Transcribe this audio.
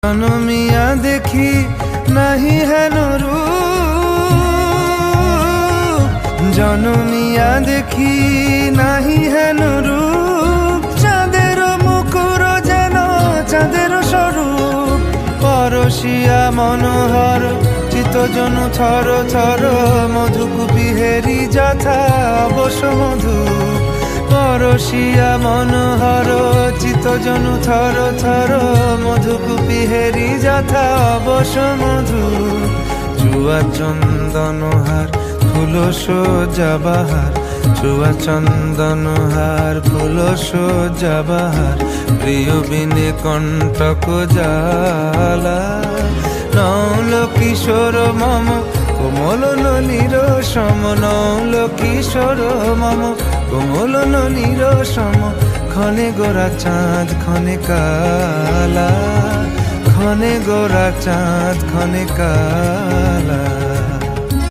জনমিয়া দেখি নাহি হেন রূপ, জনমিয়া দেখি নাহি হেন রূপ। চাঁদের মুকুর যেন চাঁদের স্বরূপ, পরশিয়া মনোহর চিত্তজনু থর থর। মধুকুপি হেরি যথা অবশ্য মধু, পরশিয়া মনোহর চিত্তজনু থর থর। মধুকুপি হেরি যথা অবশ্য মধু। চুয়া চন্দনহার ফুল সজ্জা বাহার, চুয়া চন্দনহার ফুল সজ্জা বাহার। প্রিয় বিনে কণ্টক জ্বালা, নৌল কিশোর মম কোমল ননীর সম। নৌল কিশোর মম কোমল ননীর সম। ক্ষণে গোরা চাঁদ ক্ষণে কালা, ক্ষণে গোরা চাঁদ ক্ষণে কালা।